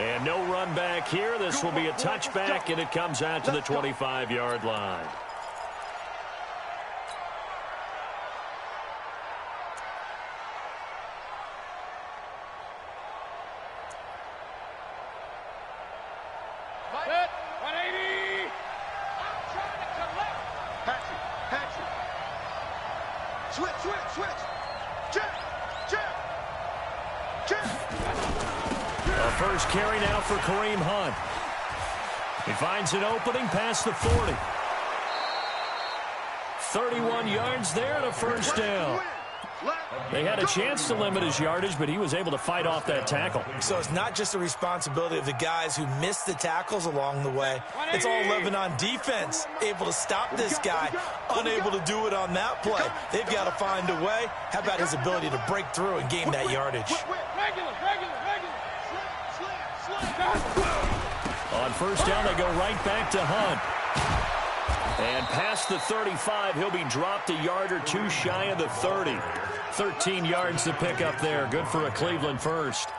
And no run back here. This will be a touchback, and it comes out to the 25-yard line. First carry now for Kareem Hunt. He finds an opening past the 40. 31 yards there and a first down. They had a chance to limit his yardage, but he was able to fight off that tackle. So it's not just the responsibility of the guys who missed the tackles along the way. It's all 11 on defense, able to stop this guy, unable to do it on that play. They've got to find a way. How about his ability to break through and gain that yardage? On first down, they go right back to Hunt. And past the 35, he'll be dropped a yard or two shy of the 30. 13 yards to pick up there. Good for a Cleveland first.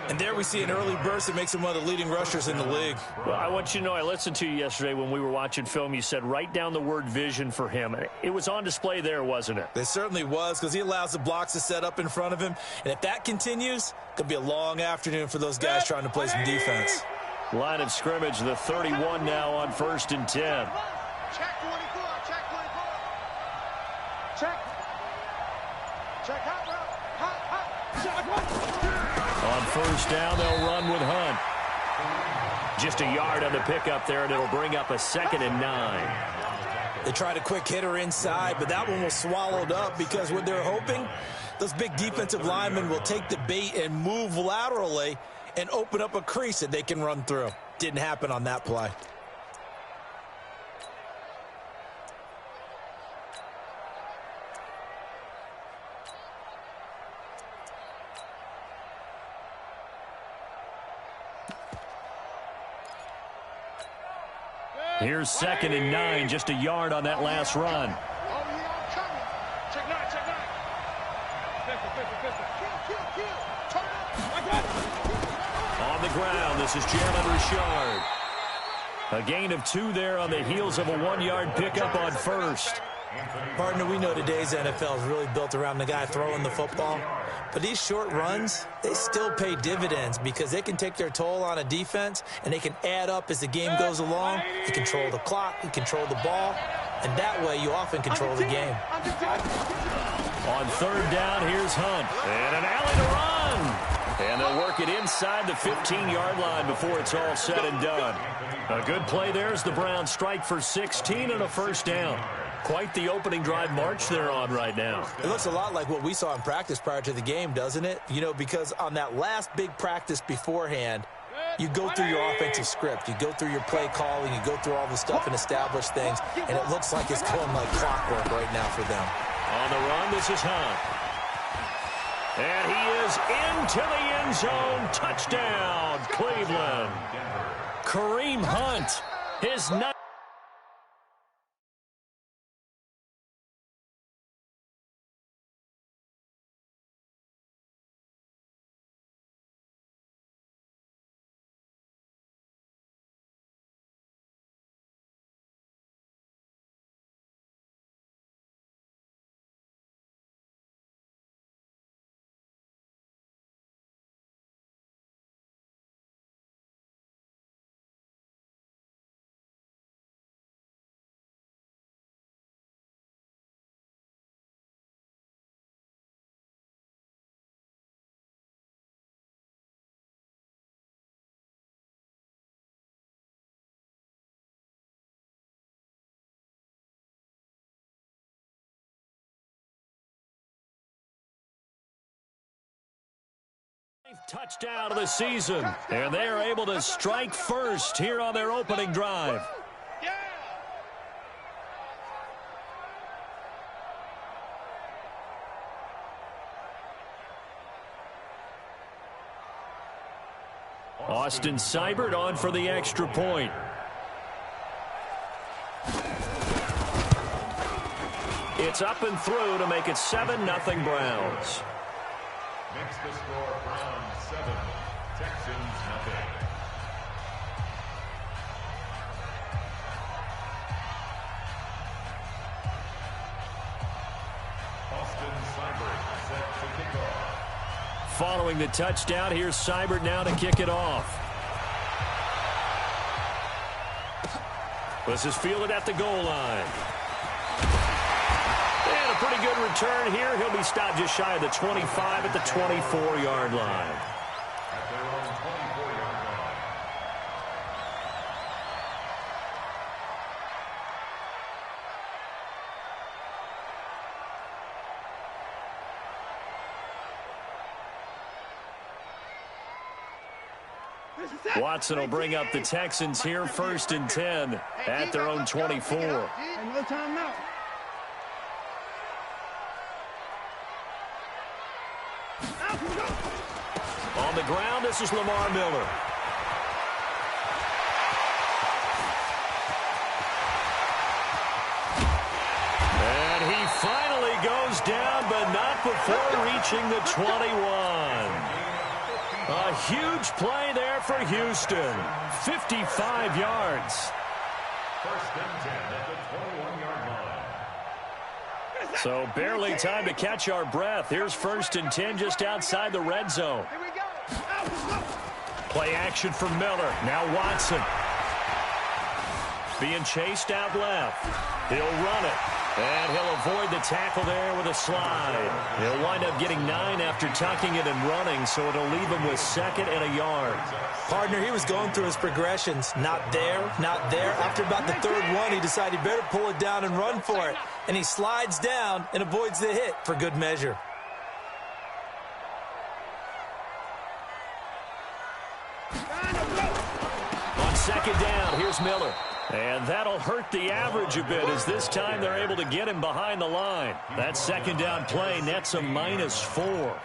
And there we see an early burst that makes him one of the leading rushers in the league. Well, I want you to know, I listened to you yesterday when we were watching film. You said write down the word vision for him. It was on display there, wasn't it? It certainly was, because he allows the blocks to set up in front of him. And if that continues, it could be a long afternoon for those guys trying to play some defense. Line of scrimmage, the 31 now on 1st and 10. Check 24, check 24. Check. Check hot, bro. Hot. On first down, they'll run with Hunt. Just a yard on the pickup there, and it'll bring up a 2nd and 9. They tried a quick hitter inside, but that one was swallowed up because what they're hoping, those big defensive linemen will take the bait and move laterally and open up a crease that they can run through. Didn't happen on that play. Here's 2nd and 9, just a yard on that last run. Check 9, check 9. On the ground, this is Jalen Richard. A gain of 2 there on the heels of a 1-yard pickup on first. Partner, we know today's NFL is really built around the guy throwing the football. But these short runs, they still pay dividends because they can take their toll on a defense and they can add up as the game goes along. You control the clock, you control the ball, and that way you often control the game. On 3rd down, here's Hunt. And an alley to run. And they'll work it inside the 15-yard line before it's all said and done. A good play there as the Browns strike for 16 and a first down. Quite the opening drive march they're on right now. It looks a lot like what we saw in practice prior to the game, doesn't it? You know, because on that last big practice beforehand, you go through your offensive script. You go through your play calling. You go through all the stuff and establish things. And it looks like it's going like clockwork right now for them. On the run, this is Hunt. And he is into the end zone. Touchdown, Cleveland. Kareem Hunt, his 9th. Touchdown of the season, and they are able to strike first here on their opening drive. Austin Seibert on for the extra point. It's up and through to make it 7-0 Browns. Makes the score Browns 7, Texans 0. following the touchdown. Here's Seibert now to kick it off. This is fielded at the goal line. And a pretty good return here. He'll be stopped just shy of the 25 at the 24-yard line. Watson will bring up the Texans here, 1st and 10 at their own 24. No timeout. On the ground, this is Lamar Miller. And he finally goes down, but not before reaching the 21. A huge play there for Houston. 55 yards. 1st and 10 at the 21-yard line. So barely time to catch our breath. Here's 1st and 10 just outside the red zone. Here we go. Play action for Miller. Now Watson. Being chased out left. He'll run it. And he'll avoid the tackle there with a slide. He'll wind up getting 9 after tucking it and running, so it'll leave him with 2nd and a yard. Partner, he was going through his progressions. Not there, not there. After about the 3rd one, he decided he better pull it down and run for it. And he slides down and avoids the hit for good measure. On 2nd down, here's Miller. And that'll hurt the average a bit, as this time they're able to get him behind the line. That 2nd down play nets a -4.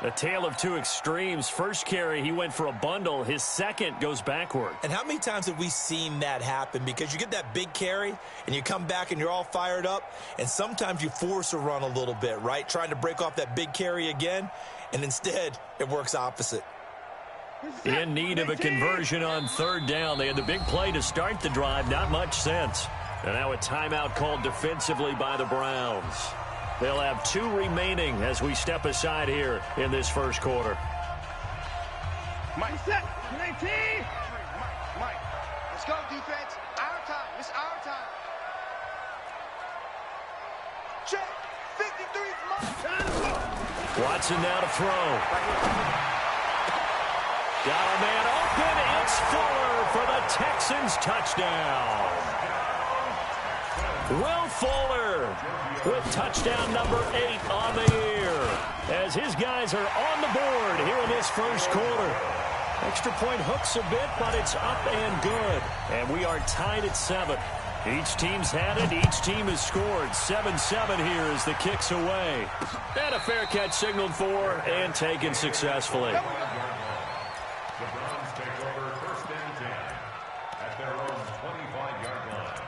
The tale of two extremes. First carry, he went for a bundle. His second goes backward. And how many times have we seen that happen? Because you get that big carry, and you come back and you're all fired up, and sometimes you force a run a little bit, right? Trying to break off that big carry again, and instead it works opposite. In need of a conversion on 3rd down. They had the big play to start the drive. Not much sense. And now a timeout called defensively by the Browns. They'll have 2 remaining as we step aside here in this 1st quarter. Mike, set. 19. Mike. Let's go, defense. Our time. It's our time. Check. 53 Mike. Watson now to throw. Got a man open. It's Fuller for the Texans touchdown. Will Fuller with touchdown number 8 on the year, as his guys are on the board here in this 1st quarter. Extra point hooks a bit, but it's up and good. And we are tied at 7. Each team's had it. Each team has scored. 7-7 here as the kick's away. And a fair catch signaled for and taken successfully. The Browns take over 1st and 10 at their own 25-yard line.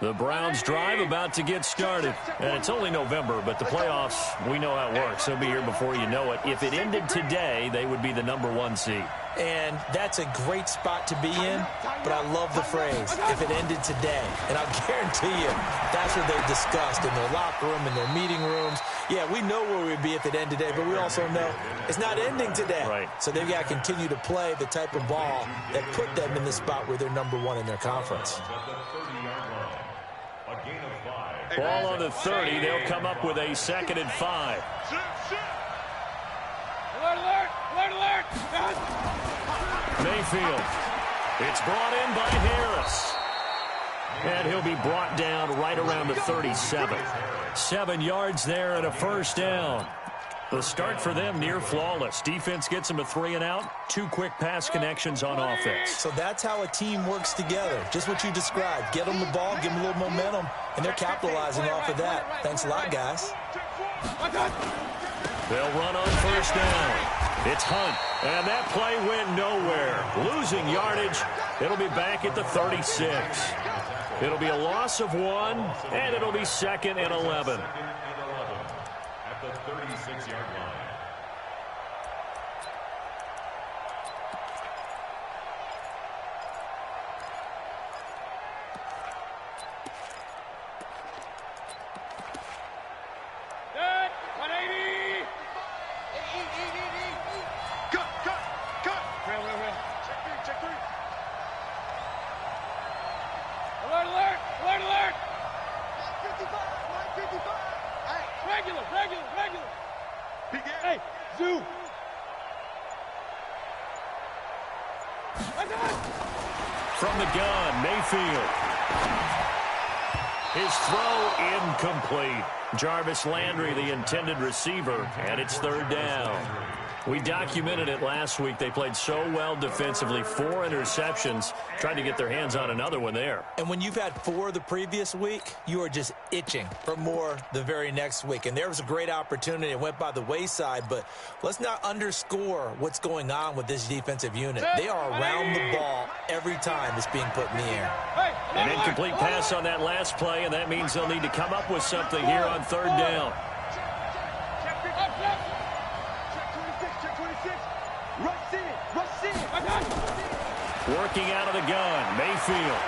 The Browns drive about to get started. And it's only November, but the playoffs, we know how it works. They'll be here before you know it. If it ended today, they would be the number 1 seed. And that's a great spot to be in, but I love the phrase, if it ended today. And I'll guarantee you, that's what they've discussed in their locker room, in their meeting rooms. Yeah, we know where we'd be if it ended today, but we also know it's not ending today. Right. So they've got to continue to play the type of ball that put them in the spot where they're number 1 in their conference. At the 30-yard line. A gain of 5. Ball on the 30. They'll come up with a 2nd and 5. Alert, alert, alert, alert. Mayfield. It's brought in by Harris. And he'll be brought down right around the 37. 7 yards there and a 1st down. The start for them near flawless. Defense gets them a 3 and out. 2 quick pass connections on offense. So that's how a team works together. Just what you described. Get them the ball, give them a little momentum, and they're capitalizing off of that. Thanks a lot, guys. They'll run on 1st down. It's Hunt, and that play went nowhere. Losing yardage. It'll be back at the 36. It'll be a loss of 1, and it'll be 2nd and 11. 26-yard line. Good. 180. Cut. Well. Check three. Alert. 55. Hey. Regular. Hey, Zoo. From the gun, Mayfield. His throw incomplete. Jarvis Landry, the intended receiver, and it's third down. We documented it last week. They played so well defensively. 4 interceptions. Tried to get their hands on another one there. And when you've had 4 the previous week, you are just itching for more the very next week. And there was a great opportunity. It went by the wayside, but let's not underscore what's going on with this defensive unit. They are around the ball every time it's being put in the air. An incomplete pass on that last play, and that means they'll need to come up with something here on third down. Working out of the gun, Mayfield.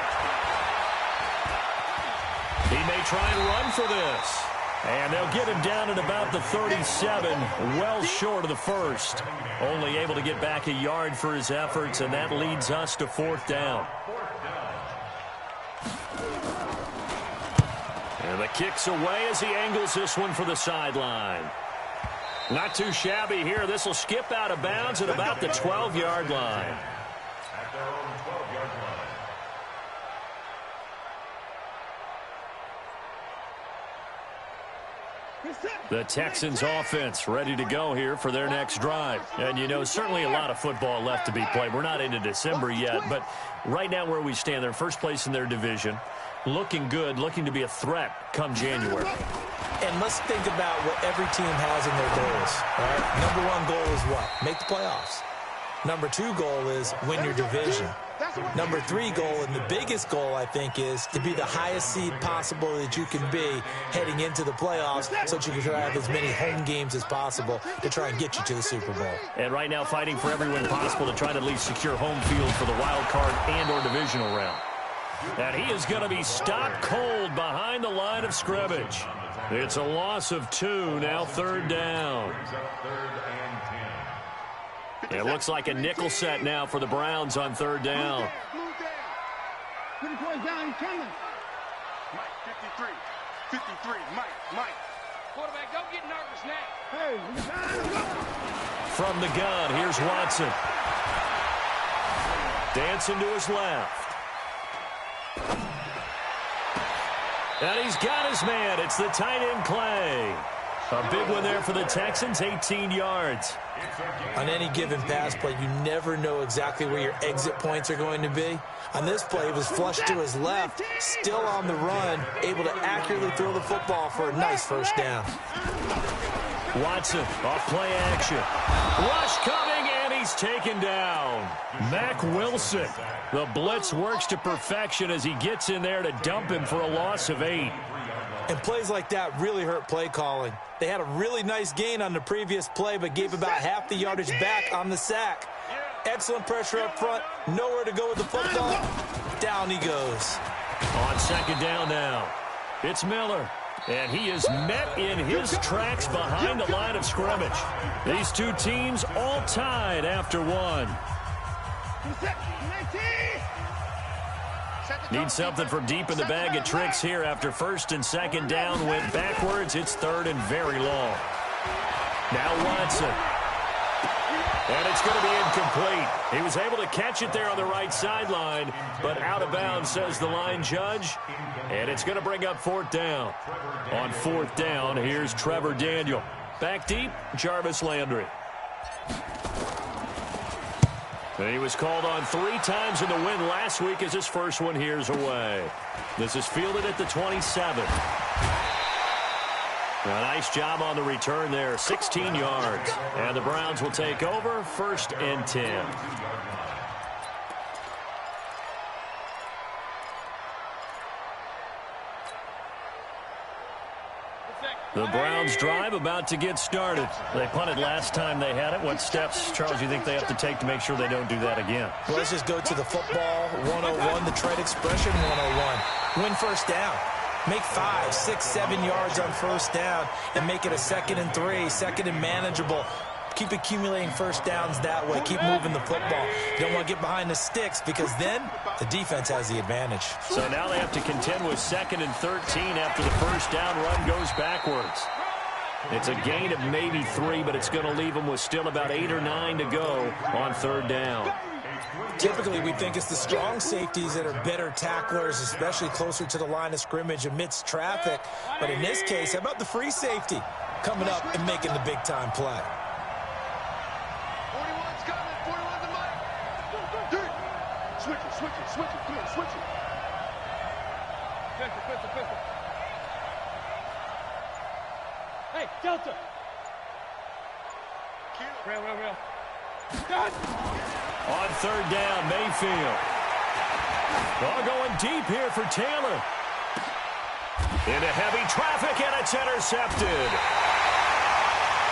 He may try and run for this. And they'll get him down at about the 37, well short of the first. Only able to get back a yard for his efforts, and that leads us to fourth down. And the kick's away as he angles this one for the sideline. Not too shabby here. This will skip out of bounds at about the 12-yard line. At their own 12-yard line. The Texans offense ready to go here for their next drive. And, you know, certainly a lot of football left to be played. We're not into December yet, but right now where we stand, they're first place in their division. Looking good, looking to be a threat come January. And let's think about what every team has in their goals. All right? Number 1 goal is what? Make the playoffs. Number 2 goal is win your division. Number 3 goal, and the biggest goal, I think, is to be the highest seed possible that you can be heading into the playoffs so that you can try to have as many home games as possible to try and get you to the Super Bowl. And right now fighting for every win possible to try to at least secure home field for the wild card and or divisional round. And he is going to be stopped cold behind the line of scrimmage. It's a loss of 2, now third down. It looks like a nickel set now for the Browns on third down. Put the boys down, he's coming. Mike, 53, Mike. Quarterback, don't get nervous now. Hey, from the gun, here's Watson. Dancing to his left. And he's got his man. It's the tight end, Clay. A big one there for the Texans, 18 yards. On any given pass play, you never know exactly where your exit points are going to be. On this play, it was flushed to his left, still on the run, able to accurately throw the football for a nice first down. Watson, off play action. Rush coming, and he's taken down. Mack Wilson. The blitz works to perfection as he gets in there to dump him for a loss of 8. And plays like that really hurt play calling. They had a really nice gain on the previous play, but gave about half the yardage back on the sack. Excellent pressure up front. Nowhere to go with the football. Down he goes. On second down now. It's Miller. And he is met in his tracks behind the line of scrimmage. These two teams all tied after one. Need something from deep in the bag of tricks here after first and second down went backwards. It's third and very long. Now Watson. And it's going to be incomplete. He was able to catch it there on the right sideline, but out of bounds, says the line judge. And it's going to bring up fourth down. On fourth down, here's Trevor Daniel. Back deep, Jarvis Landry. He was called on 3 times in the win last week as his first one here's away. This is fielded at the 27. A nice job on the return there, 16 yards. And the Browns will take over, first and 10. The Browns drive about to get started. They punted last time they had it. What steps, Charles, do you think they have to take to make sure they don't do that again? Well, let's just go to the football 101, the trade expression 101. Win first down. Make 5, 6, 7 yards on first down and make it a 2nd and 3, 2nd and manageable. Keep accumulating first downs that way. Keep moving the football. You don't want to get behind the sticks because then the defense has the advantage. So now they have to contend with 2nd and 13 after the first down run goes backwards. It's a gain of maybe 3, but it's going to leave them with still about 8 or 9 to go on 3rd down. Typically, we think it's the strong safeties that are better tacklers, especially closer to the line of scrimmage amidst traffic. But in this case, how about the free safety coming up and making the big-time play? 41's coming. 41's the mic. Switch it. Come on, switch it. Pistol. Hey, Delta. Rail. Done. On 3rd down, Mayfield. Ball going deep here for Taylor. Into heavy traffic, and it's intercepted.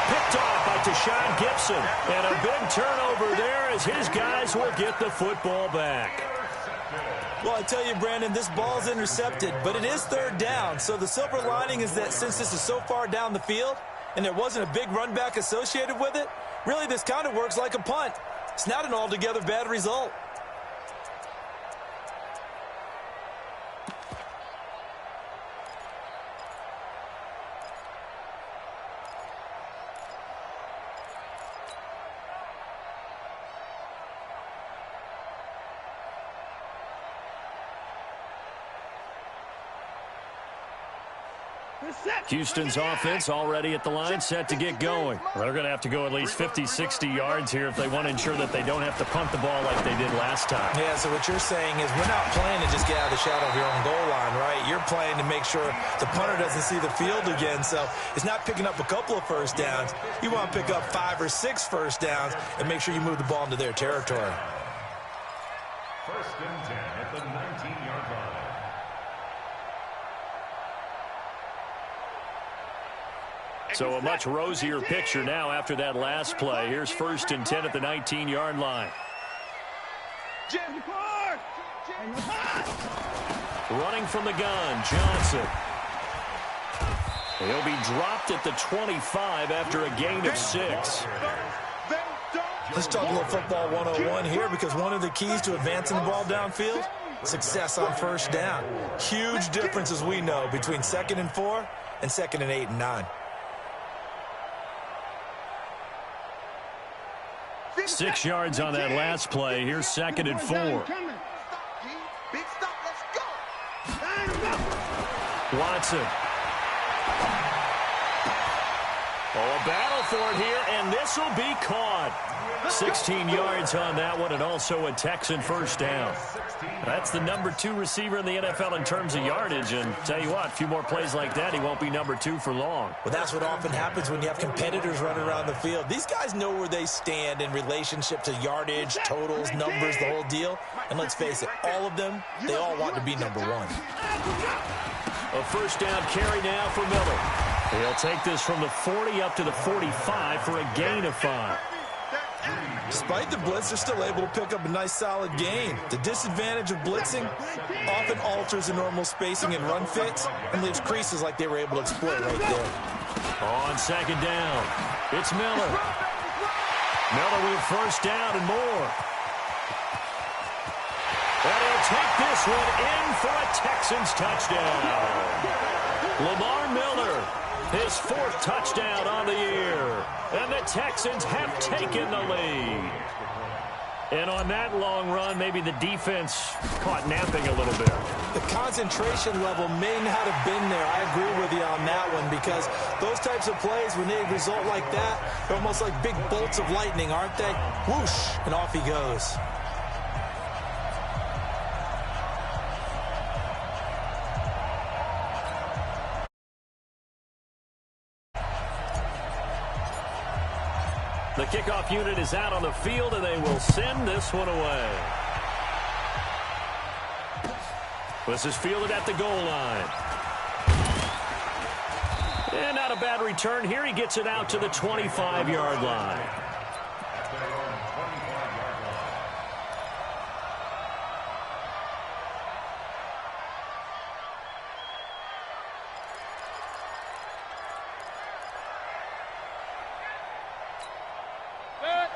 Picked off by Deshaun Gibson. And a big turnover there as his guys will get the football back. Well, I tell you, Brandon, this ball's intercepted, but it is 3rd down. So the silver lining is that since this is so far down the field and there wasn't a big run back associated with it, really this kind of works like a punt. It's not an altogether bad result. Houston's offense already at the line, set to get going. They're going to have to go at least 50, 60 yards here if they want to ensure that they don't have to punt the ball like they did last time. Yeah, so what you're saying is we're not playing to just get out of the shadow of your own goal line, right? You're playing to make sure the punter doesn't see the field again. So it's not picking up a couple of first downs. You want to pick up 5 or 6 first downs and make sure you move the ball into their territory. 1st and 10 at the 19-yard line. So a much rosier picture now after that last play. Here's 1st and 10 at the 19-yard line. Running from the gun, Johnson. He'll be dropped at the 25 after a gain of 6. Let's talk a little football 101 here because one of the keys to advancing the ball downfield, success on first down. Huge difference, as we know, between 2nd and 4 and 2nd and 8 and 9. 6 yards on that last play. Here's 2nd and 4. Big stop, let's go. Watson. Oh, a battle for it here, and this will be caught. 16 yards on that one, and also a Texan first down. That's the number 2 receiver in the NFL in terms of yardage, and tell you what, a few more plays like that, he won't be number 2 for long. Well, that's what often happens when you have competitors running around the field. These guys know where they stand in relationship to yardage, totals, numbers, the whole deal. And let's face it, all of them, they all want to be number 1. A first down carry now for Miller. He'll take this from the 40 up to the 45 for a gain of 5. Despite the blitz, they're still able to pick up a nice solid gain. The disadvantage of blitzing often alters the normal spacing and run fits and leaves creases like they were able to exploit right there. On 2nd down, it's Miller. Miller with first down and more. And he'll take this one in for a Texans touchdown. Lamar Miller, his 4th touchdown on the year. And the Texans have taken the lead. And on that long run, maybe the defense caught napping a little bit. The concentration level may not have been there. I agree with you on that one because those types of plays, when they result like that, they're almost like big bolts of lightning, aren't they? Whoosh, and off he goes. The kickoff unit is out on the field, and they will send this one away. This is fielded at the goal line. And not a bad return here. He gets it out to the 25-yard line. At their own 25-yard line.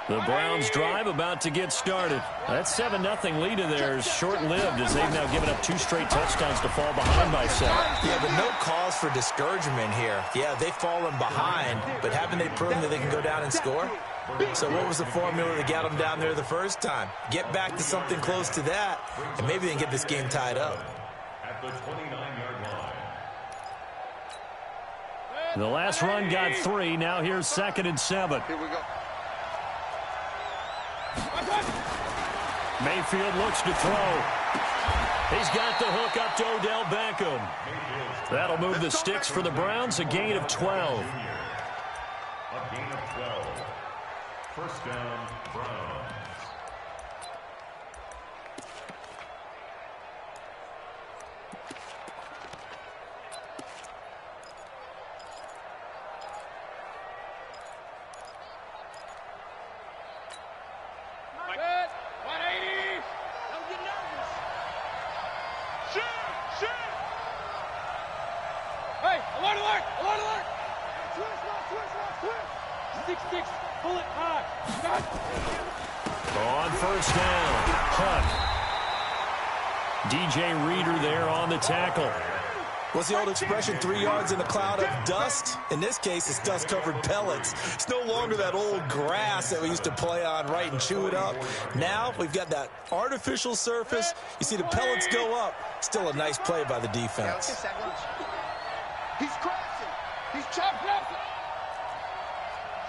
The Browns drive about to get started. That 7-0 lead of theirs short-lived as they've now given up 2 straight touchdowns to fall behind by 7. Yeah, but no cause for discouragement here. Yeah, they've fallen behind, but haven't they proven that they can go down and score? So what was the formula that got them down there the first time? Get back to something close to that, and maybe they can get this game tied up. At the 29-yard line. The last run got 3. Now here's 2nd and 7. Here we go. Mayfield looks to throw. He's got the hook up to Odell Beckham. That'll move the sticks for the Browns, a gain of 12. A gain of 12. First down, Browns. On first down, Hunt. DJ Reader there on the tackle. What's the old expression, 3 yards in a cloud of dust? In this case, it's dust-covered pellets. It's no longer that old grass that we used to play on, right, and chew it up. Now we've got that artificial surface. You see the pellets go up. Still a nice play by the defense. He's crossing. He's chopping up.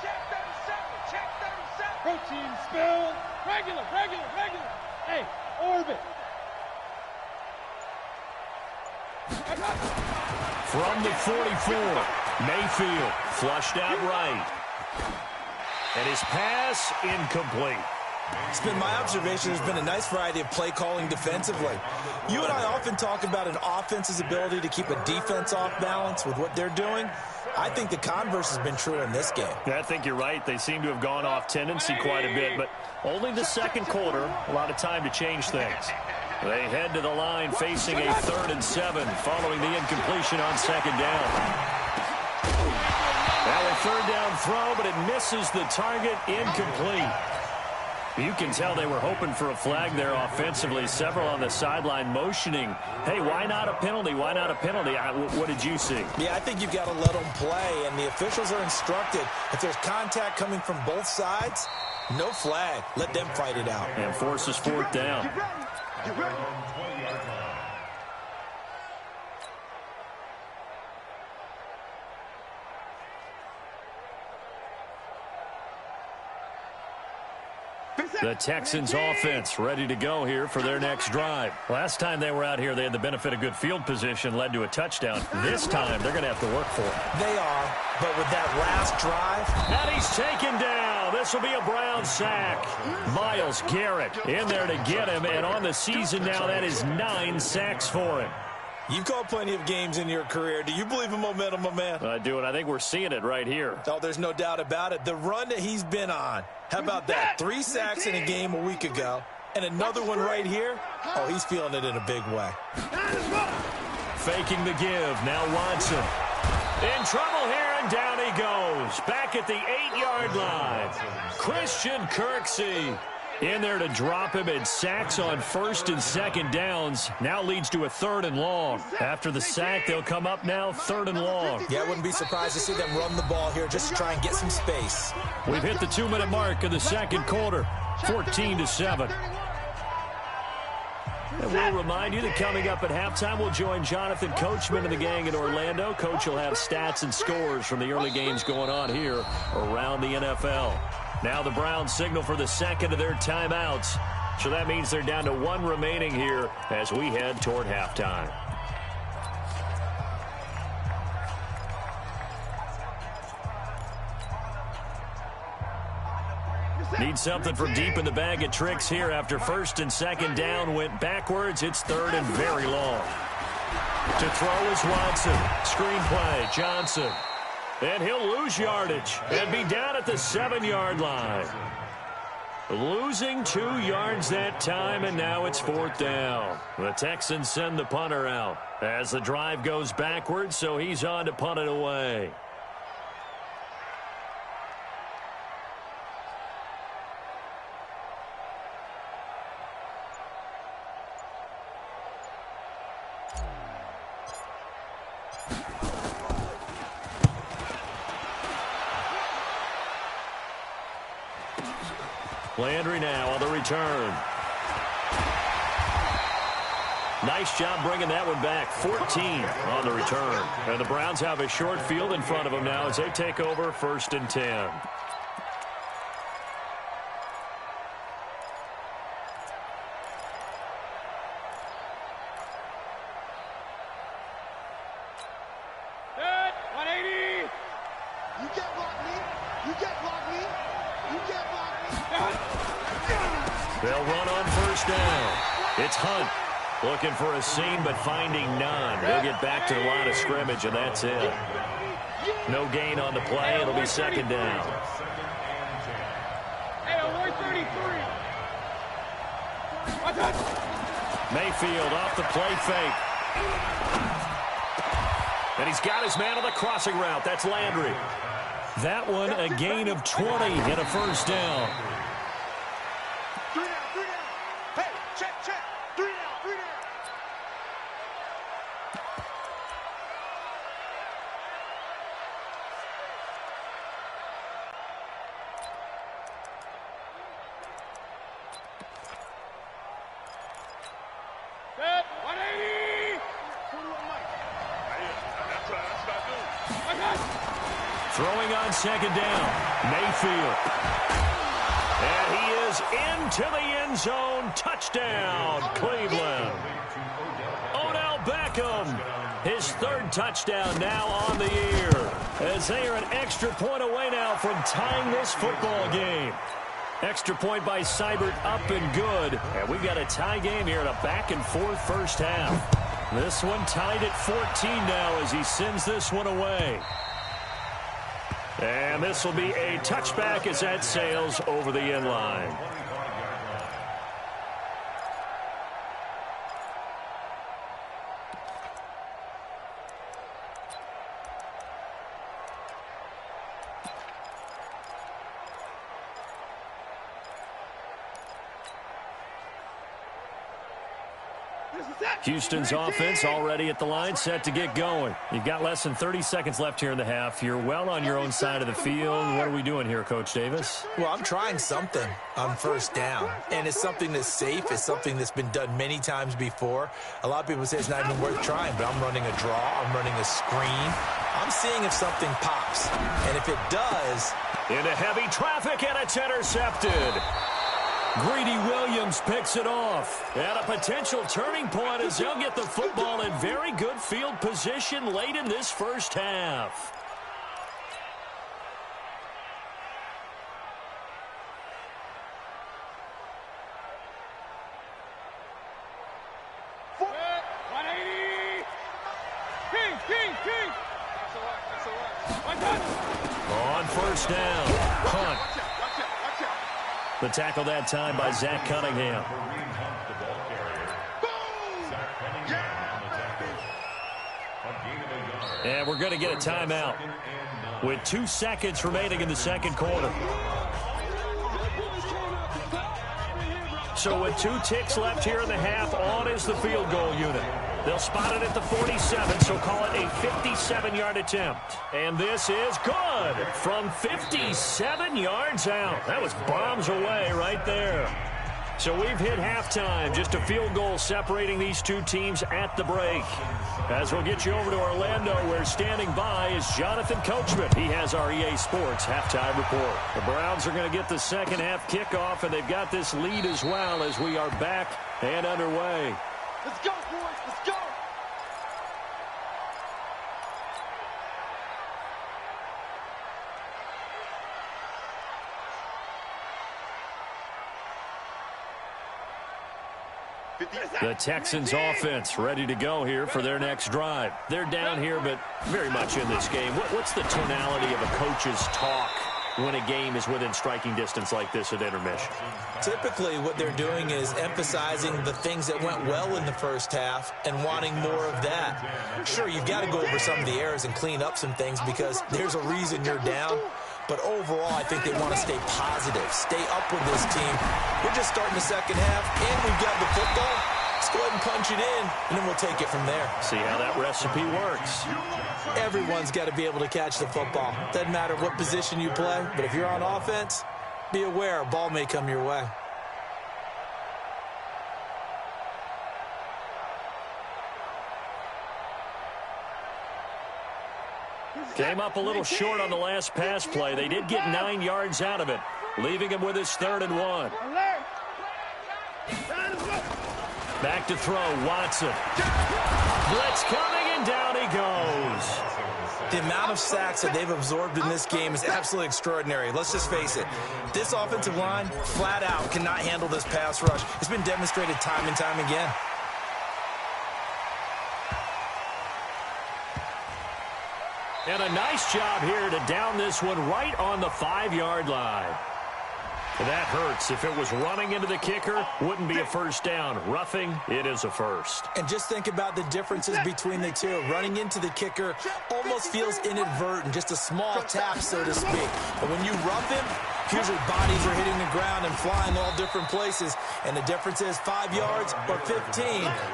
Check 37. Check 37. Protein spill. Regular. Hey, orbit. From the 44, Mayfield flushed out right. And his pass incomplete. It's been my observation there's been a nice variety of play calling defensively. You and I often talk about an offense's ability to keep a defense off balance with what they're doing. I think the converse has been true in this game. Yeah, I think you're right. They seem to have gone off tendency quite a bit, but only the second quarter, a lot of time to change things. They head to the line facing a 3rd and 7 following the incompletion on 2nd down. Now a 3rd down throw, but it misses the target, incomplete. You can tell they were hoping for a flag there offensively. Several on the sideline motioning, hey, why not a penalty? Why not a penalty? What did you see? Yeah, I think you've got to let them play, and the officials are instructed. If there's contact coming from both sides, no flag. Let them fight it out. And forces 4th down. At their own 20-yard line. The Texans offense ready to go here for their next drive. Last time they were out here, they had the benefit of good field position, led to a touchdown. This time, they're going to have to work for it. They are, but with that last drive. And he's taken down. This will be a Brown sack. Myles Garrett in there to get him, and on the season now, that is 9 sacks for him. You've called plenty of games in your career. Do you believe in momentum, my man? I do, and I think we're seeing it right here. Oh, there's no doubt about it. The run that he's been on. How about that? 3 sacks in a game a week ago, and another one right here. Oh, he's feeling it in a big way. Faking the give. Now Watson. In trouble here, and down he goes. Back at the 8-yard line. Christian Kirksey in there to drop him, and sacks on 1st and 2nd downs. Now leads to a 3rd and long. After the sack, they'll come up now 3rd and long. Yeah, I wouldn't be surprised to see them run the ball here just to try and get some space. We've hit the 2-minute mark of the second quarter, 14-7. And we'll remind you that coming up at halftime, we'll join Jonathan Coachman and the gang in Orlando. Coach will have stats and scores from the early games going on here around the NFL. Now the Browns signal for the second of their timeouts. So that means they're down to 1 remaining here as we head toward halftime. Need something from deep in the bag of tricks here after 1st and 2nd down went backwards. It's 3rd and very long. To throw is Watson. Screenplay, Johnson. And he'll lose yardage and be down at the 7-yard line. Losing 2 yards that time, and now it's 4th down. The Texans send the punter out as the drive goes backwards, so he's on to punt it away. Landry now on the return. Nice job bringing that one back. 14 on the return. And the Browns have a short field in front of them now as they take over 1st and 10. They'll run on 1st down. It's Hunt looking for a seam but finding none. They'll get back to the line of scrimmage, and that's it. No gain on the play. It'll be 2nd down. Mayfield off the play fake. And he's got his man on the crossing route. That's Landry. That one a gain of 20 and a 1st down. Throwing on 2nd down, Mayfield. And he is into the end zone. Touchdown, Cleveland. Odell Beckham, his 3rd touchdown now on the year. As they are an extra point away now from tying this football game. Extra point by Seibert up and good. And we've got a tie game here in a back-and-forth first half. This one tied at 14 now as he sends this one away. And this will be a touchback as that sails over the end line. Houston's offense already at the line, set to get going. You've got less than 30 seconds left here in the half. You're well on your own side of the field. What are we doing here, Coach Davis? Well, I'm trying something on 1st down, and it's something that's safe. It's something that's been done many times before. A lot of people say it's not even worth trying, but I'm running a draw. I'm running a screen. I'm seeing if something pops, and if it does... Into heavy traffic, and it's intercepted. Greedy Williams picks it off. And a potential turning point as they'll get the football in very good field position late in this first half. On 1st down, Hunt. The tackle that time by Zach Cunningham. And we're going to get a timeout with 2 seconds remaining in the 2nd quarter. So with 2 ticks left here in the half, on is the field goal unit. They'll spot it at the 47, so call it a 57-yard attempt. And this is good from 57 yards out. That was bombs away right there. So we've hit halftime. Just a field goal separating these 2 teams at the break. As we'll get you over to Orlando, where standing by is Jonathan Coachman. He has our EA Sports halftime report. The Browns are going to get the second half kickoff, and they've got this lead as well as we are back and underway. Let's go, boys. Let's go. The Texans offense ready to go here for their next drive. They're down here, but very much in this game. What's the tonality of a coach's talk when a game is within striking distance like this at intermission? Typically, what they're doing is emphasizing the things that went well in the first half and wanting more of that. Sure, you've got to go over some of the errors and clean up some things because there's a reason you're down. But overall, I think they want to stay positive, stay up with this team. We're just starting the second half, and we've got the football. Let's go ahead and punch it in, and then we'll take it from there. See how that recipe works. Everyone's got to be able to catch the football. Doesn't matter what position you play, but if you're on offense, be aware a ball may come your way. Came up a little short on the last pass play. They did get 9 yards out of it, leaving him with his 3rd and 1. Back to throw, Watson. Blitz coming, and down he goes. The amount of sacks that they've absorbed in this game is absolutely extraordinary. Let's just face it. This offensive line, flat out, cannot handle this pass rush. It's been demonstrated time and time again. And a nice job here to down this one right on the 5-yard line. That hurts. If it was running into the kicker, wouldn't be a first down. Roughing, it is a first. And just think about the differences between the two. Running into the kicker almost feels inadvertent, just a small tap, so to speak. But when you rough him, usually bodies are hitting the ground and flying all different places. And the difference is 5 yards or 15.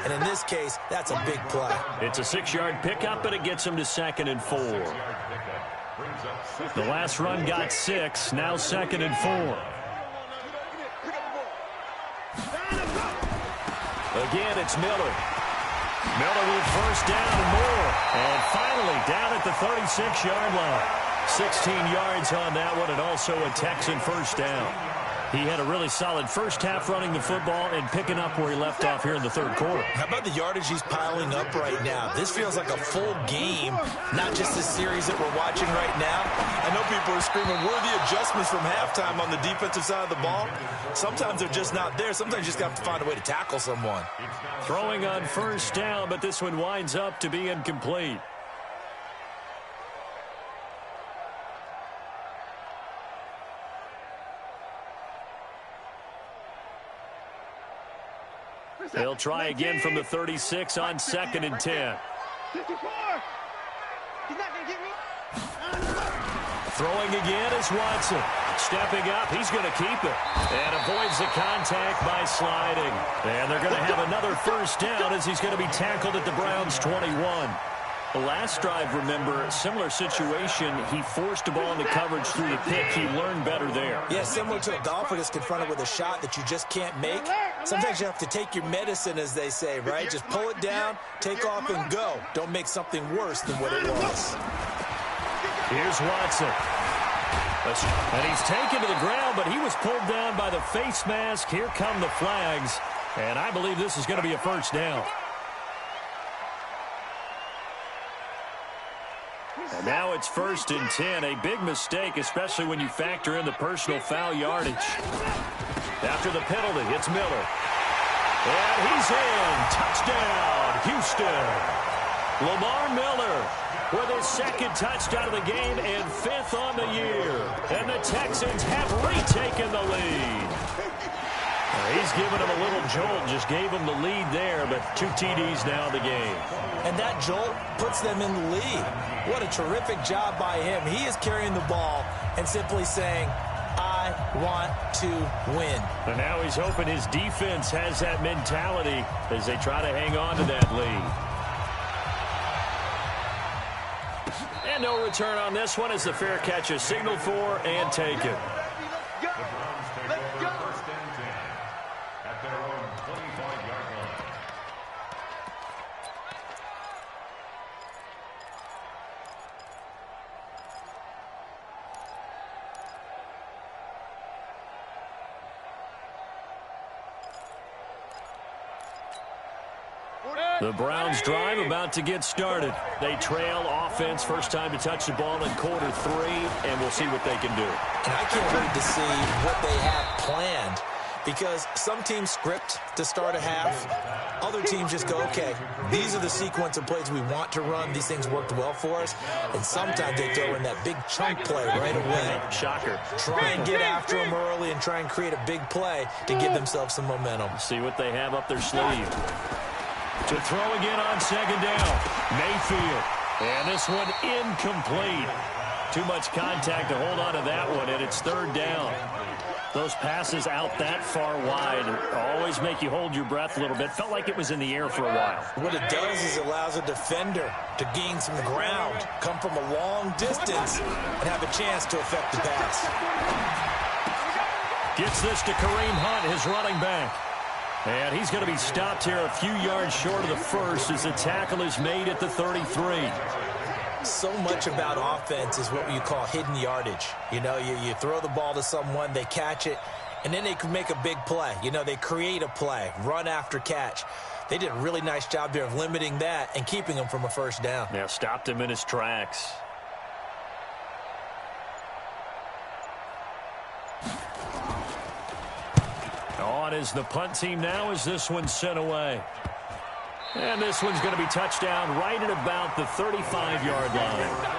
And in this case, that's a big play. It's a 6-yard pickup, but it gets him to 2nd and 4. The last run got 6, now 2nd and 4. Again, it's Miller. Miller with first down and more. And finally down at the 36-yard line. 16 yards on that one, and also a Texan first down. He had a really solid first half running the football and picking up where he left off here in the 3rd quarter. How about the yardage he's piling up right now? This feels like a full game, not just the series that we're watching right now. I know people are screaming, where are the adjustments from halftime on the defensive side of the ball? Sometimes they're just not there. Sometimes you just have to find a way to tackle someone. Throwing on first down, but this one winds up to be incomplete. They'll try again from the 36 on 2nd and 10. 54. He's not going to get me. Throwing again is Watson. Stepping up, he's going to keep it. And avoids the contact by sliding. And they're going to have another first down as he's going to be tackled at the Browns' 21. The last drive, remember, similar situation. He forced a ball into coverage through the pick. He learned better there. Yeah, similar to a golfer that's confronted with a shot that you just can't make. Sometimes you have to take your medicine, as they say, right? Just pull it down, take off, and go. Don't make something worse than what it was. Here's Watson. And he's taken to the ground, but he was pulled down by the face mask. Here come the flags. And I believe this is going to be a first down. And now it's 1st and 10. A big mistake, especially when you factor in the personal foul yardage. After the penalty, it's Miller. And he's in. Touchdown, Houston. Lamar Miller with his 2nd touchdown of the game and 5th on the year. And the Texans have retaken the lead. He's given him a little jolt, just gave him the lead there, but 2 TDs now in the game. And that jolt puts them in the lead. What a terrific job by him. He is carrying the ball and simply saying, I want to win. And now he's hoping his defense has that mentality as they try to hang on to that lead. And no return on this one as the fair catch is signaled for and taken. The Browns drive about to get started. They trail offense, first time to touch the ball in quarter 3, and we'll see what they can do. And I can't wait to see what they have planned. Because some teams script to start a half. Other teams just go, okay, these are the sequence of plays we want to run. These things worked well for us. And sometimes they throw in that big chunk play right away. Shocker. Try and get after them early and try and create a big play to give themselves some momentum. See what they have up their sleeve. To throw again on second down. Mayfield. And this one incomplete. Too much contact to hold on to that one, and it's third down. Those passes out that far wide always make you hold your breath a little bit. Felt like it was in the air for a while. What it does is it allows a defender to gain some ground, come from a long distance, and have a chance to affect the pass. Gets this to Kareem Hunt, his running back. And he's going to be stopped here a few yards short of the first as the tackle is made at the 33. So much about offense is what you call hidden yardage. You know, you throw the ball to someone, they catch it, and then they can make a big play. You know, they create a play, run after catch. They did a really nice job there of limiting that and keeping him from a first down. Yeah, stopped him in his tracks. On is the punt team now as this one's sent away. And this one's going to be touchdown right at about the 35-yard line.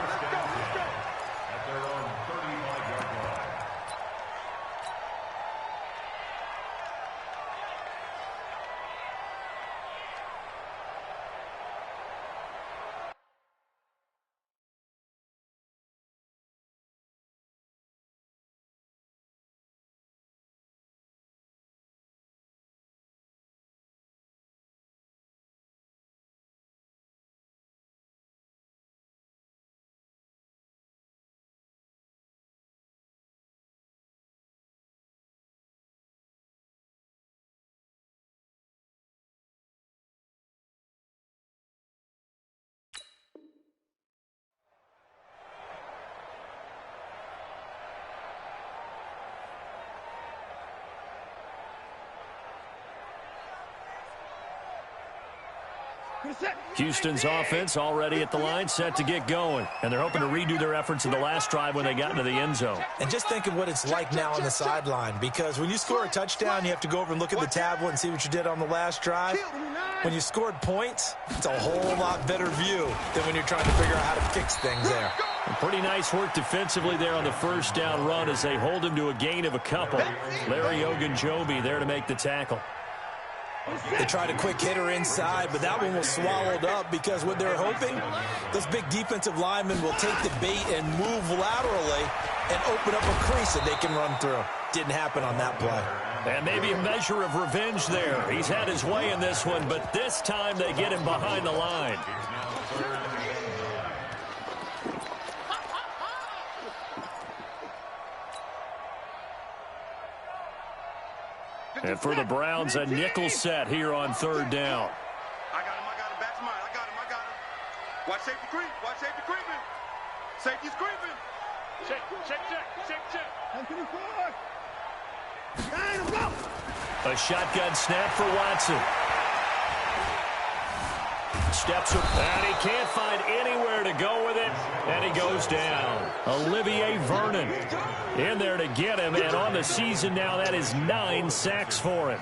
Houston's offense already at the line, set to get going. And they're hoping to redo their efforts in the last drive when they got into the end zone. And just think of what it's like now on the sideline, because when you score a touchdown, you have to go over and look at the tablet and see what you did on the last drive. When you scored points, it's a whole lot better view than when you're trying to figure out how to fix things there. And pretty nice work defensively there on the first down run as they hold him to a gain of a couple. Larry Ogunjobi there to make the tackle. They tried a quick hitter inside, but that one was swallowed up because what they're hoping, those big defensive linemen will take the bait and move laterally and open up a crease that they can run through. Didn't happen on that play. And maybe a measure of revenge there. He's had his way in this one, but this time they get him behind the line. And for the Browns, a nickel set here on third down. I got him, back to mine. I got him. Watch safety creep, creeping. Safety's creeping. Check. A shotgun snap for Watson. Steps up, and he can't find anywhere to go with it, and he goes down. Olivier Vernon in there to get him, and on the season now, that is 9 sacks for him.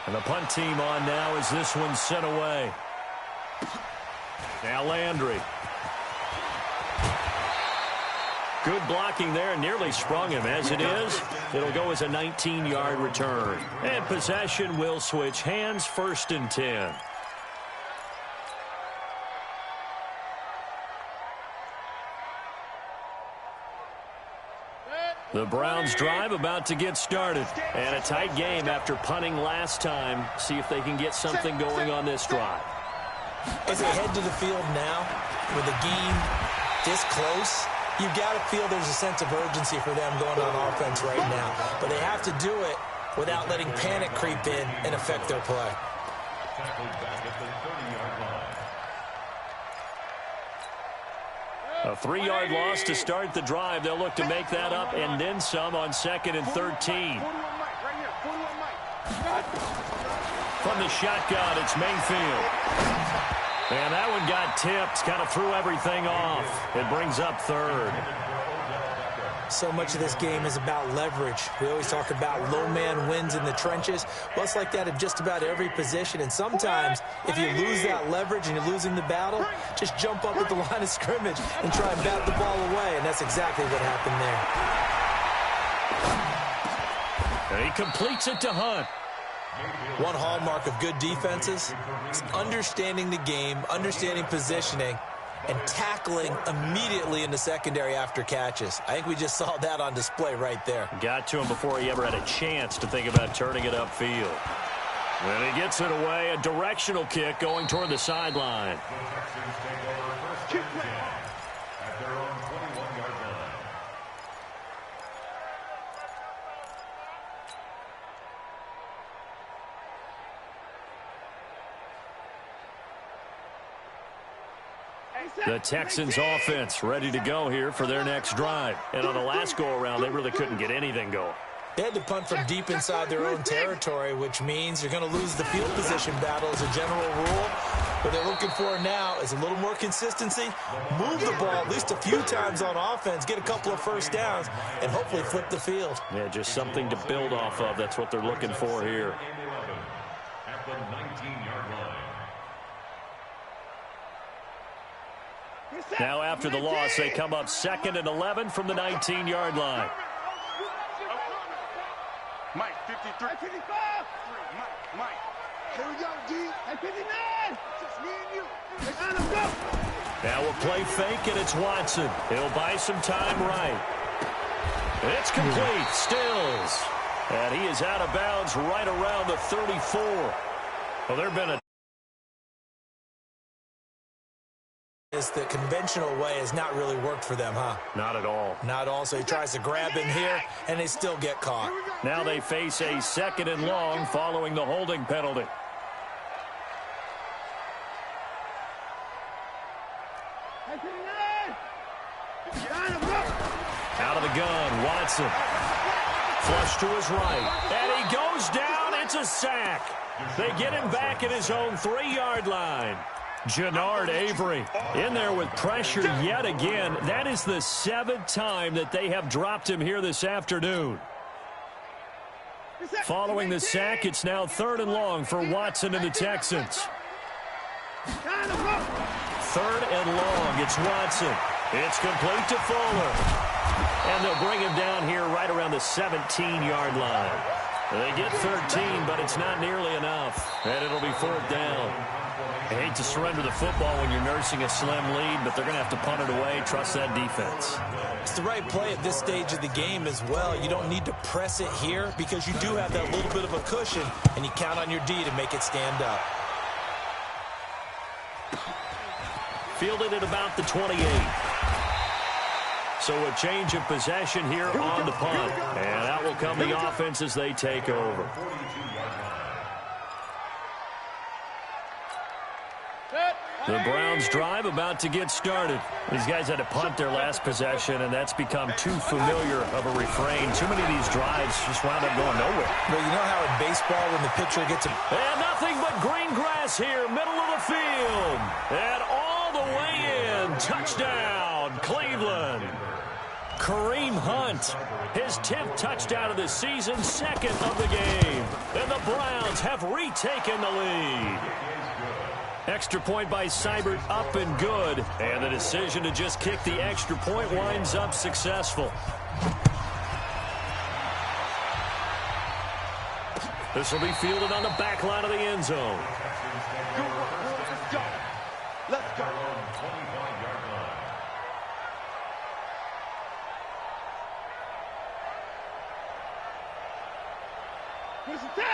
And the punt team on now as this one's sent away. Now Landry. Good blocking there, nearly sprung him. As it is, it'll go as a 19-yard return. And possession will switch hands, 1st and 10. The Browns drive about to get started. And a tight game after punting last time. See if they can get something going on this drive. As they head to the field now, with the game this close, you've got to feel there's a sense of urgency for them going on offense right now. But they have to do it without letting panic creep in and affect their play. A 3-yard loss to start the drive. They'll look to make that up and then some on 2nd and 13. From the shotgun, it's Mayfield. And that one got tipped, kind of threw everything off. It brings up 3rd. So much of this game is about leverage. We always talk about low man wins in the trenches. Well, it's like that in just about every position. And sometimes, if you lose that leverage and you're losing the battle, just jump up at the line of scrimmage and try and bat the ball away. And that's exactly what happened there. And he completes it to Hunt. One hallmark of good defenses is understanding the game, understanding positioning, and tackling immediately in the secondary after catches. I think we just saw that on display right there. Got to him before he ever had a chance to think about turning it upfield. When he gets it away, a directional kick going toward the sideline. The Texans offense ready to go here for their next drive. And on the last go-around, they really couldn't get anything going. They had to punt from deep inside their own territory, which means you're going to lose the field position battle as a general rule. What they're looking for now is a little more consistency, move the ball at least a few times on offense, get a couple of first downs, and hopefully flip the field. Yeah, just something to build off of. That's what they're looking for here. At the 19-yard line. Now after the loss, they come up 2nd and 11 from the 19-yard line. Mike, 53. 55. Mike. Here we go, G. At 59. Just me and you. Let's go. Now we'll play fake, and it's Watson. He'll buy some time right. It's complete. Stills. And he is out of bounds right around the 34. Well, there have been a is the conventional way has not really worked for them, huh? Not at all. Not all. So he tries to grab him here, and they still get caught. Now they face a 2nd and long following the holding penalty. Out of the gun, Watson. Flush to his right. And he goes down. It's a sack. They get him back at his own 3-yard line. Jannard Avery in there with pressure yet again. That is the 7th time that they have dropped him here this afternoon. Following the sack, it's now 3rd and long for Watson and the Texans. 3rd and long, it's Watson. It's complete to Fuller. And they'll bring him down here right around the 17-yard line. They get 13, but it's not nearly enough. And it'll be 4th down. I hate to surrender the football when you're nursing a slim lead, but they're going to have to punt it away. Trust that defense. It's the right play at this stage of the game as well. You don't need to press it here because you do have that little bit of a cushion, and you count on your D to make it stand up. Fielded at about the 28. So a change of possession here on the punt. And that will come the offense as they take over. The Browns drive about to get started. These guys had to punt their last possession, and that's become too familiar of a refrain. Too many of these drives just wound up going nowhere. But you know how in baseball when the pitcher gets a... And nothing but green grass here, middle of the field. And all the way in. Touchdown, Cleveland. Kareem Hunt, his 10th touchdown of the season, 2nd of the game. And the Browns have retaken the lead. Extra point by Seibert up and good. And the decision to just kick the extra point winds up successful. This will be fielded on the back line of the end zone. Let's go. Let's go.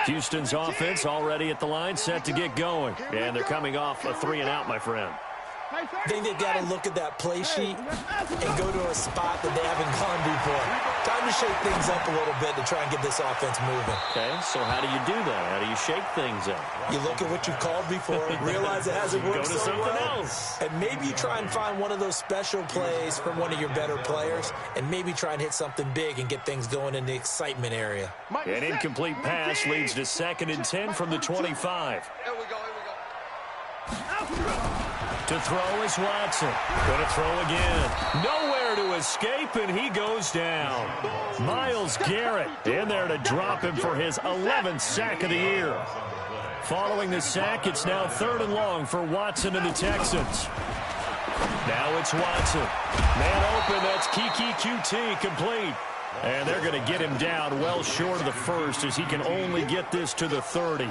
Houston's offense already at the line, set to get going. And they're coming off a 3-and-out, my friend. I think they've got to look at that play sheet and go to a spot that they haven't gone before. Time to shake things up a little bit to try and get this offense moving. Okay, so how do you do that? How do you shake things up? You look at what you've called before, realize it hasn't worked Go to so something well, else. and maybe you try and find one of those special plays from one of your better players, and maybe try and hit something big and get things going in the excitement area. An incomplete pass leads to 2nd and 10 from the 25. Here we go. To throw is Watson. Going to throw again. Nowhere to his escape, and he goes down. Myles Garrett in there to drop him for his 11th sack of the year. Following the sack, it's now 3rd and long for Watson and the Texans. Now it's Watson. Man open, that's Kiki QT complete. And they're going to get him down well short of the first as he can only get this to the 30.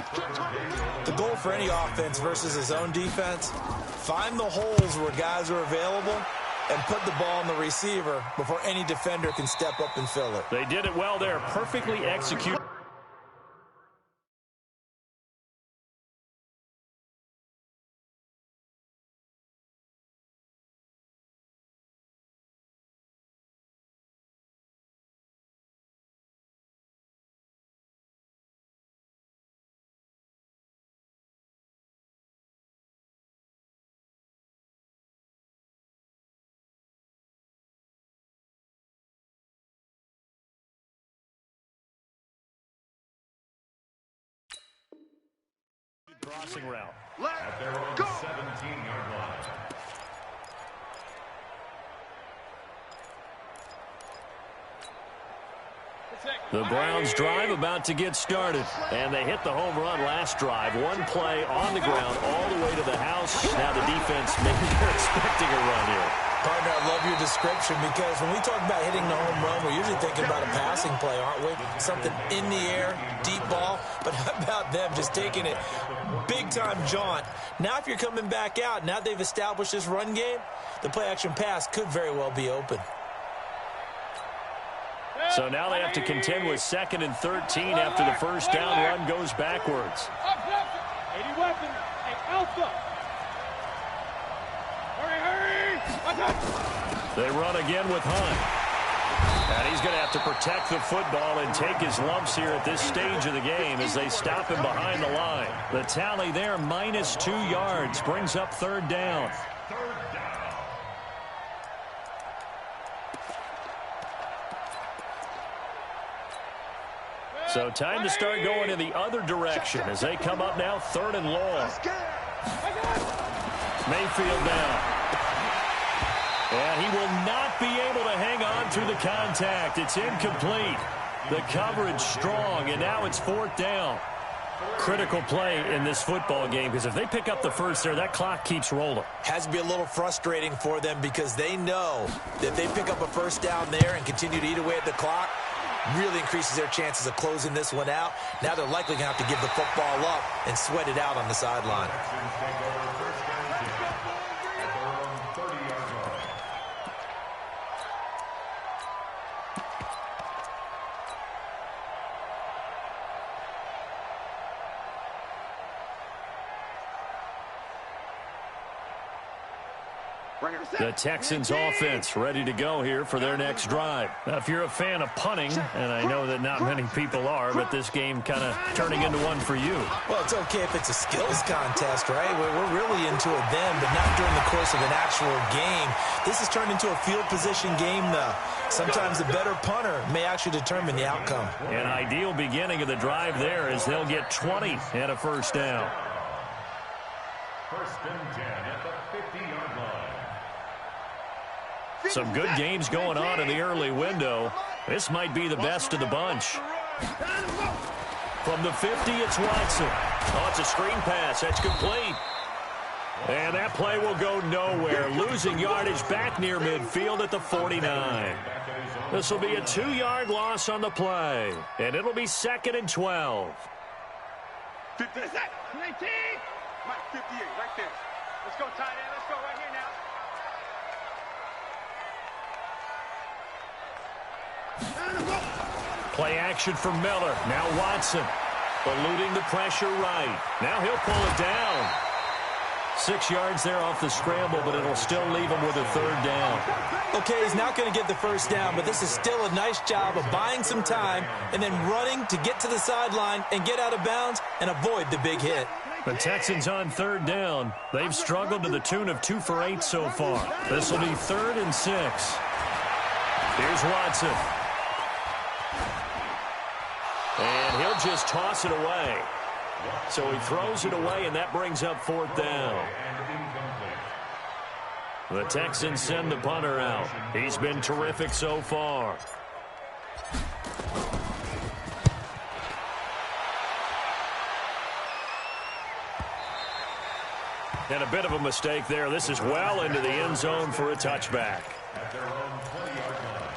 The goal for any offense versus his own defense, find the holes where guys are available and put the ball on the receiver before any defender can step up and fill it. They did it well there, perfectly executed. Crossing route. At their own 17-yard line. The Browns drive about to get started. And they hit the home run last drive. One play on the ground all the way to the house. Now the defense, maybe they're expecting a run here. Partner, I love your description because when we talk about hitting the home run, we're usually thinking about a passing play, aren't we? Something in the air, deep ball. But how about them just taking it big-time jaunt? Now if you're coming back out, now they've established this run game, the play-action pass could very well be open. So now they have to contend with 2nd and 13 after the first down run goes backwards. 80 weapons. Hey, Alpha. Hurry. They run again with Hunt. And he's going to have to protect the football and take his lumps here at this stage of the game as they stop him behind the line. The tally there, -2 yards, brings up 3rd down. So time to start going in the other direction as they come up now 3rd and long. Mayfield down. And he will not be able to hang on to the contact. It's incomplete. The coverage strong, and now it's 4th down. Critical play in this football game because if they pick up the first there, that clock keeps rolling. Has to be a little frustrating for them because they know that if they pick up a first down there and continue to eat away at the clock, really increases their chances of closing this one out. Now they're likely going to have to give the football up and sweat it out on the sideline. The Texans offense ready to go here for their next drive. Now, if you're a fan of punting, and I know that not many people are, but this game kind of turning into one for you. Well, it's okay if it's a skills contest, right? We're really into it then, but not during the course of an actual game. This has turned into a field position game, though. Sometimes the better punter may actually determine the outcome. An ideal beginning of the drive there as they'll get 20 and a first down. 1st and 10 at the 50-yard line. Some good games going on in the early window. This might be the best of the bunch. From the 50, it's Watson. Oh, it's a screen pass. That's complete. And that play will go nowhere. Losing yardage back near midfield at the 49. This will be a 2-yard loss on the play. And it'll be 2nd and 12. 50. 19. Mike, 58, right there. Let's go, tight end. Let's go right here now. Play action for Miller. Now Watson. Eluding the pressure right. Now he'll pull it down. 6 yards there off the scramble, but it'll still leave him with a 3rd down. Okay, he's not going to get the first down, but this is still a nice job of buying some time and then running to get to the sideline and get out of bounds and avoid the big hit. The Texans on 3rd down. They've struggled to the tune of 2 for 8 so far. This will be 3rd and 6. Here's Watson. And he'll just toss it away. So he throws it away, and that brings up 4th down. The Texans send the punter out. He's been terrific so far. And a bit of a mistake there. This is well into the end zone for a touchback. At their own 20-yard line.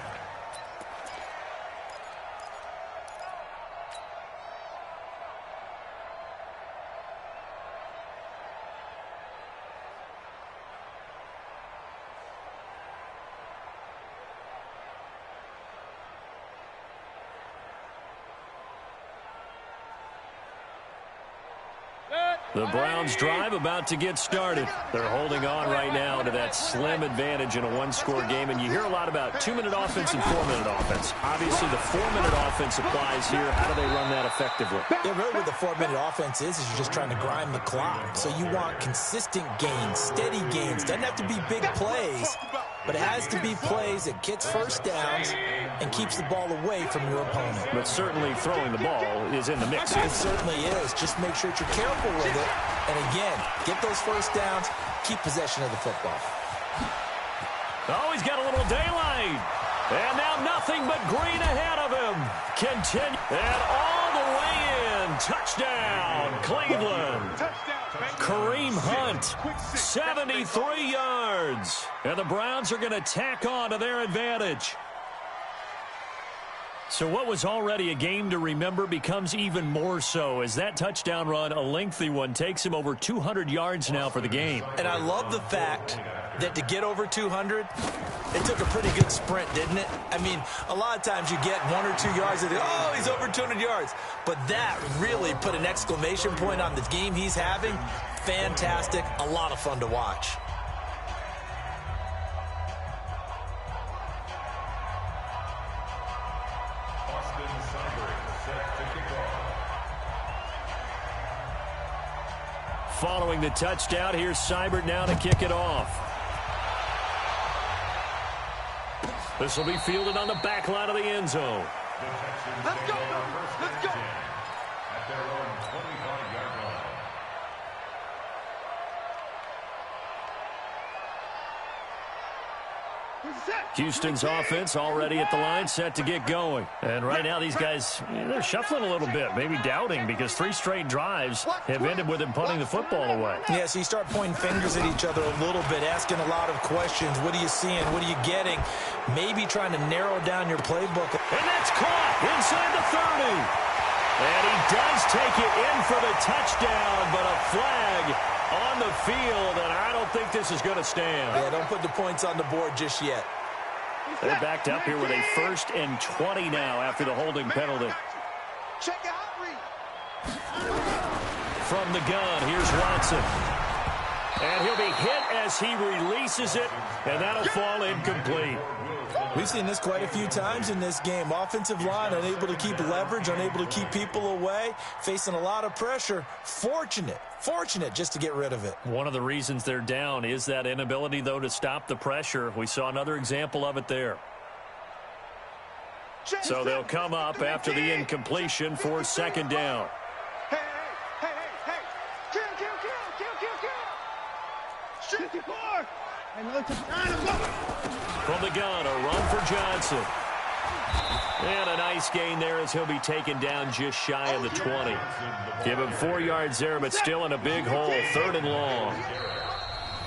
The Browns drive about to get started. They're holding on right now to that slim advantage in a one-score game, and you hear a lot about 2-minute offense and 4-minute offense. Obviously, the 4-minute offense applies here. How do they run that effectively? Yeah, really what the 4-minute offense is you're just trying to grind the clock. So you want consistent gains, steady gains. Doesn't have to be big plays, but it has to be plays that gets first downs and keeps the ball away from your opponent. But certainly throwing the ball is in the mix. It certainly is. Just make sure that you're careful with it. And again, get those first downs, keep possession of the football. Oh, he's got a little daylight. And now nothing but green ahead of him. Continue. And all the way in. Touchdown, Cleveland. Kareem Hunt, 73 yards. And the Browns are going to tack on to their advantage. So what was already a game to remember becomes even more so as that touchdown run, a lengthy one, takes him over 200 yards now for the game. And I love the fact that to get over 200, it took a pretty good sprint, didn't it? I mean, a lot of times you get 1 or 2 yards and oh, he's over 200 yards. But that really put an exclamation point on the game he's having. Fantastic. A lot of fun to watch. Following the touchdown, here's Seibert now to kick it off. This will be fielded on the back line of the end zone. Let's go, let's go. At their own 25-yard line. Houston's offense already at the line, set to get going. And right now these guys, they're shuffling a little bit, maybe doubting, because 3 straight drives have ended with them punting the football away. Yeah, so you start pointing fingers at each other a little bit, asking a lot of questions. What are you seeing? What are you getting? Maybe trying to narrow down your playbook. And that's caught inside the 30. And he does take it in for the touchdown, but a flag on the field, and I don't think this is going to stand. Yeah, don't put the points on the board just yet. They're backed up here with a 1st and 20 now after the holding penalty. Check out read. From the gun, here's Watson. And he'll be hit as he releases it, and that'll fall incomplete. We've seen this quite a few times in this game. Offensive line unable to keep leverage, unable to keep people away, facing a lot of pressure. Fortunate just to get rid of it. One of the reasons they're down is that inability, though, to stop the pressure. We saw another example of it there. So they'll come up after the incompletion for 2nd down. Hey. Kill. Shoot the bar. From the gun, a run for Johnson. And a nice gain there as he'll be taken down just shy of the 20. Give him 4 yards there, but still in a big hole, 3rd and long.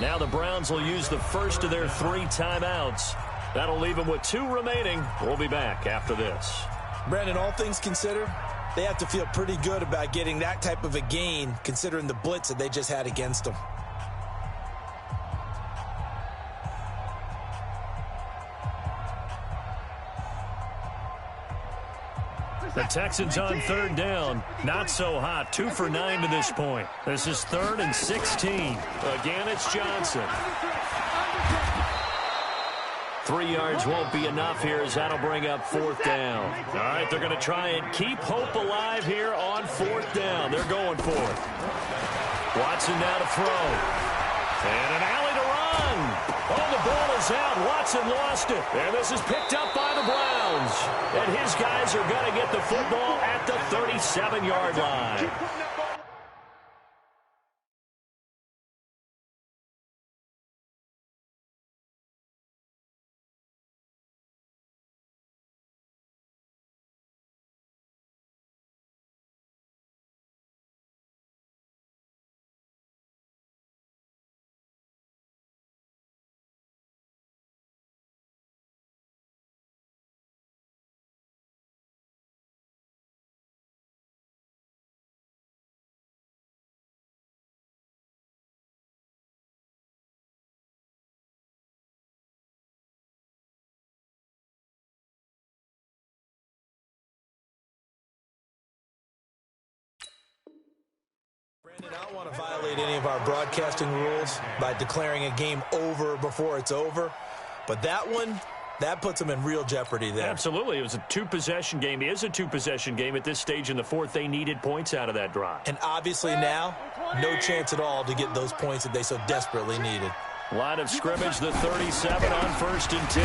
Now the Browns will use the first of their 3 timeouts. That'll leave them with 2 remaining. We'll be back after this. Brandon, all things considered, they have to feel pretty good about getting that type of a gain, considering the blitz that they just had against them. The Texans on 3rd down. Not so hot. 2 for 9 to this point. This is 3rd and 16. Again, it's Johnson. 3 yards won't be enough here as that'll bring up 4th down. All right, they're going to try and keep hope alive here on 4th down. They're going for it. Watson now to throw. And an alley to run. Oh, the ball is out. Watson lost it. And this is picked up by the Browns. And his guys are going to get the football at the 37-yard line. don't want to violate any of our broadcasting rules by declaring a game over before it's over, but that one, that puts them in real jeopardy there. Absolutely. It was a two-possession game. It is a two-possession game at this stage in the fourth. They needed points out of that drive. And obviously now, no chance at all to get those points that they so desperately needed. Line of scrimmage, the 37 on 1st and 10.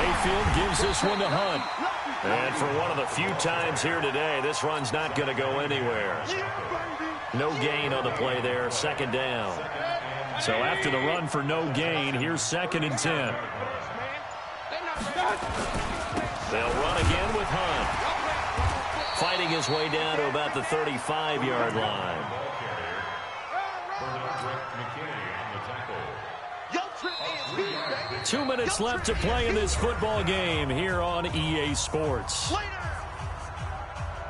Mayfield gives this one to Hunt. And for one of the few times here today, this run's not going to go anywhere. No gain on the play there, 2nd down. So after the run for no gain, here's 2nd and 10. They'll run again with Hunt. Fighting his way down to about the 35-yard line. 2 minutes left to play in this football game here on EA Sports.